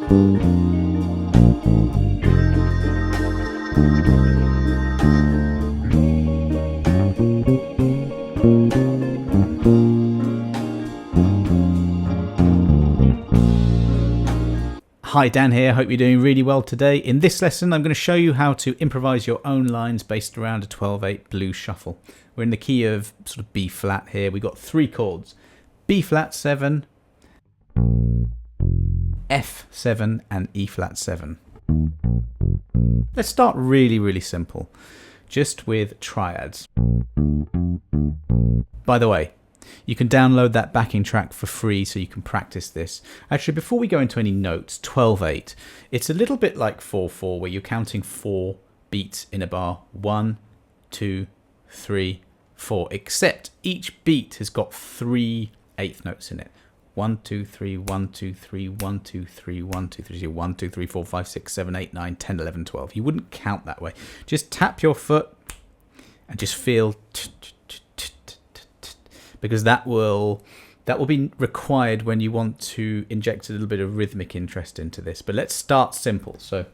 Hi, Dan here. Hope you're doing really well today. In this lesson, I'm going to show you how to improvise your own lines based around a 12/8 blues shuffle. We're in the key of sort of B flat here. We've got three chords: B flat 7, F 7, and E flat 7. Let's start really simple, just with triads. By the way, you can download that backing track for free so you can practice this. Actually, before we go into any notes, 12/8, it's a little bit like 4/4 where you're counting 4 beats in a bar. 1, 2, 3, 4, except each beat has got 3 eighth notes in it. 1, 2, 3, 1, 2, 3, 1, 2, 3, 1, 2, 3, 1, 2, 3, 4, 5, 6, 7, 8, 9, 10, 11, 12. You wouldn't count that way. Just tap your foot and just feel, because that will be required when you want to inject a little bit of rhythmic interest into this. But let's start simple. So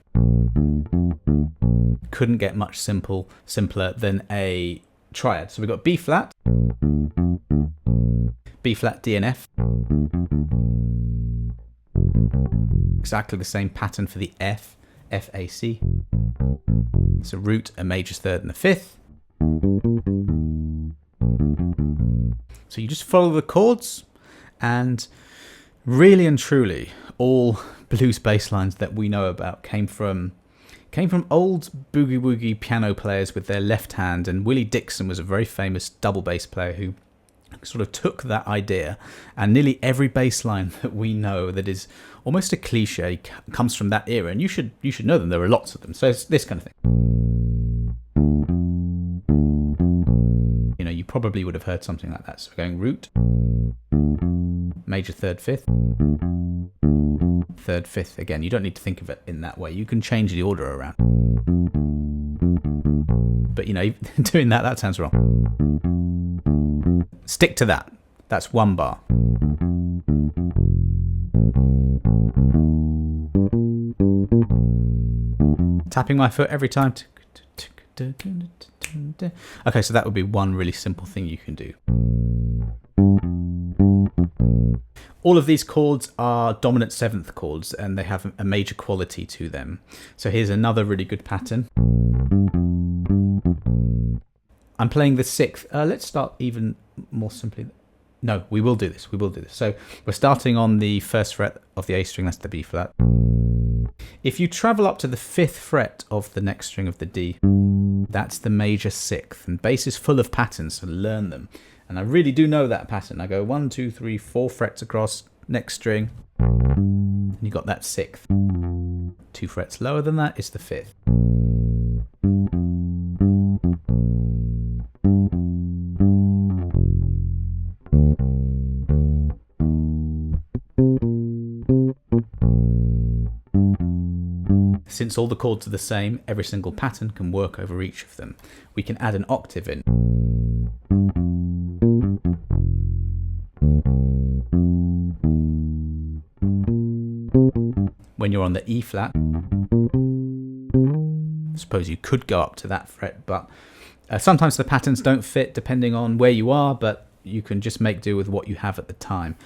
couldn't get much simpler than a triad. So we've got B flat, B flat, D and F. Exactly the same pattern for the F, F, A, C. So root, a major third and a fifth. So you just follow the chords, and really and truly, all blues bass lines that we know about came from old boogie woogie piano players with their left hand. And Willie Dixon was a very famous double bass player who sort of took that idea, and nearly every bass line that we know that is almost a cliche comes from that era. And you should know them. There are lots of them. So it's this kind of thing. You know, you probably would have heard something like that. So we're going root, major third, fifth, third, fifth. Again, you don't need to think of it in that way. You can change the order around. But, you know, doing that sounds wrong. Stick to that. That's one bar. Tapping my foot every time. Okay, so that would be one really simple thing you can do. All of these chords are dominant seventh chords, and they have a major quality to them. So here's another really good pattern. I'm playing the sixth. Let's start even more simply. No, we will do this. So we're starting on the first fret of the A string, that's the B flat. If you travel up to the fifth fret of the next string of the D, that's the major sixth. And bass is full of patterns, so learn them. And I really do know that pattern. I go 1, 2, 3, 4 frets across, next string, and you got that sixth. 2 frets lower than that is the fifth. Since all the chords are the same, every single pattern can work over each of them. We can add an octave in. When you're on the E flat, I suppose you could go up to that fret, but sometimes the patterns don't fit depending on where you are, but you can just make do with what you have at the time.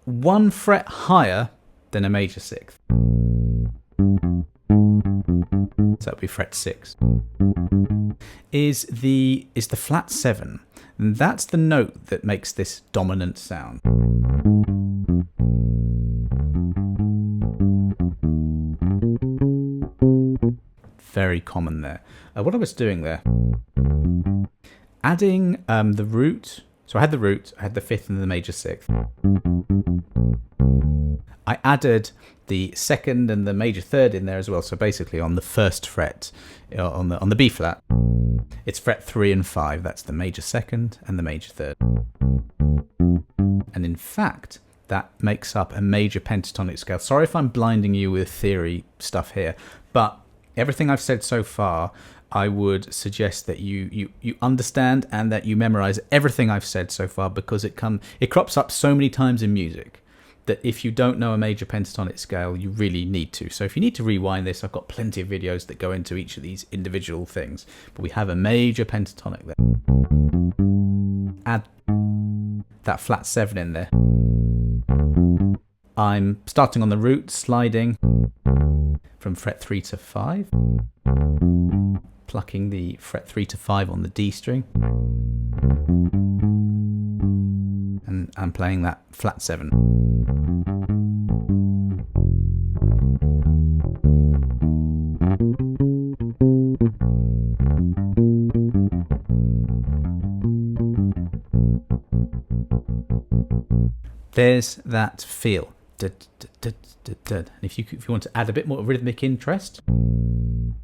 1 fret higher than a major sixth. So that would be fret 6. Is the flat 7. And that's the note that makes this dominant sound. Very common there. What I was doing there, adding the root. So I had the root, I had the fifth and the major sixth. I added the second and the major third in there as well. So basically on the first fret, on the B flat, it's fret 3 and 5. That's the major second and the major third. And in fact, that makes up a major pentatonic scale. Sorry if I'm blinding you with theory stuff here, but everything I've said so far, I would suggest that you understand and that you memorize everything I've said so far, because it crops up so many times in music that if you don't know a major pentatonic scale, you really need to. So if you need to rewind this, I've got plenty of videos that go into each of these individual things. But we have a major pentatonic there. Add that flat 7 in there. I'm starting on the root, sliding from fret 3 to 5, plucking the fret 3 to 5 on the D string, and I'm playing that flat 7. There's that feel. And if you want to add a bit more rhythmic interest, you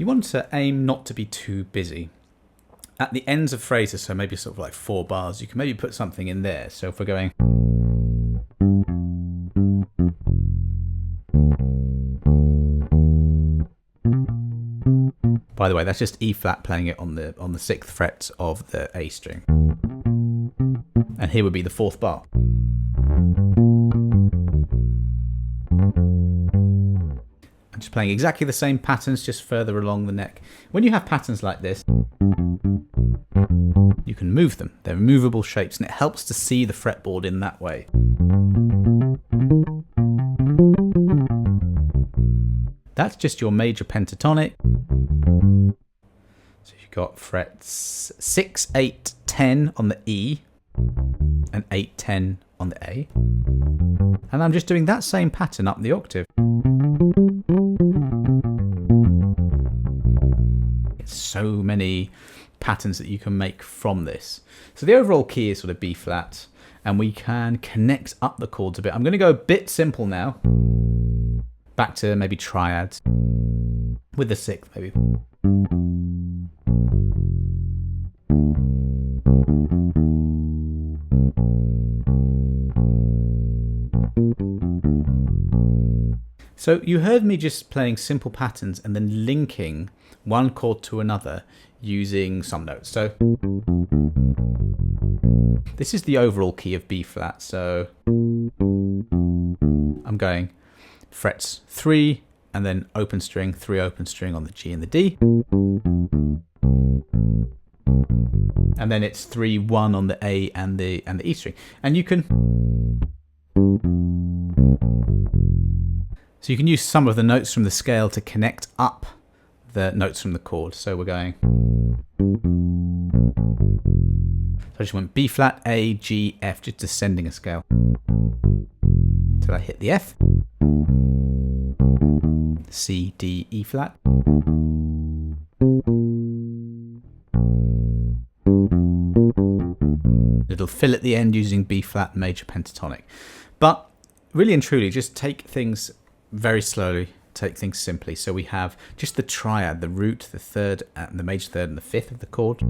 want to aim not to be too busy. At the ends of phrases, so maybe sort of like 4 bars, you can maybe put something in there. So if we're going, by the way, that's just E flat playing it on the 6th fret of the A string. And here would be the 4th bar. I'm just playing exactly the same patterns, just further along the neck. When you have patterns like this, you can move them. They're movable shapes, and it helps to see the fretboard in that way. That's just your major pentatonic. So you've got frets 6, 8, 10 on the E, and 8, 10 on the A. And I'm just doing that same pattern up the octave. It's so many patterns that you can make from this. So the overall key is sort of B flat, and we can connect up the chords a bit. I'm going to go a bit simple now. Back to maybe triads with the 6th maybe. So you heard me just playing simple patterns and then linking one chord to another using some notes. So this is the overall key of B flat. So I'm going frets 3 and then open string, 3 open string on the G and the D. And then it's 3, 1 on the A and the E string. And you can so you can use some of the notes from the scale to connect up the notes from the chord. So we're going, so I just went B flat, A, G, F, just descending a scale till I hit the F. C, D, E flat. Little fill at the end using B flat major pentatonic. But really and truly, just take things very slowly, take things simply. So we have just the triad, the root, the 3rd, and the major 3rd and the 5th of the chord.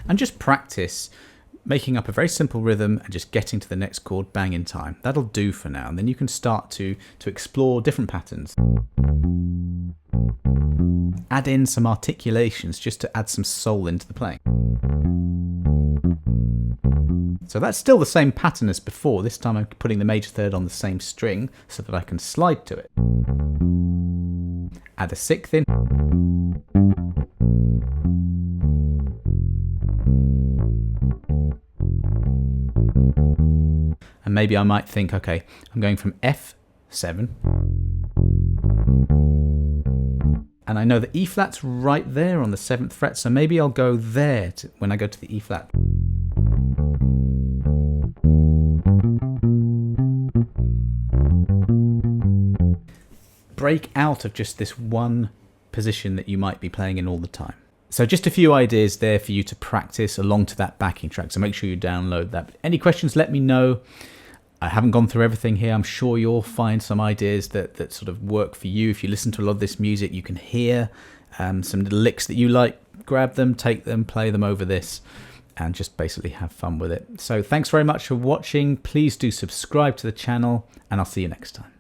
And just practice making up a very simple rhythm and just getting to the next chord bang in time. That'll do for now. And then you can start to explore different patterns. Add in some articulations just to add some soul into the playing. So that's still the same pattern as before. This time I'm putting the major 3rd on the same string so that I can slide to it. Add a 6th in. And maybe I might think, okay, I'm going from F7. And I know the E flat's right there on the 7th fret, so maybe I'll go there when I go to the E flat. Break out of just this one position that you might be playing in all the time. So just a few ideas there for you to practice along to that backing track. So make sure you download that. Any questions, let me know. I haven't gone through everything here. I'm sure you'll find some ideas that sort of work for you. If you listen to a lot of this music, you can hear some little licks that you like. Grab them, take them, play them over this, and just basically have fun with it. So thanks very much for watching. Please do subscribe to the channel, and I'll see you next time.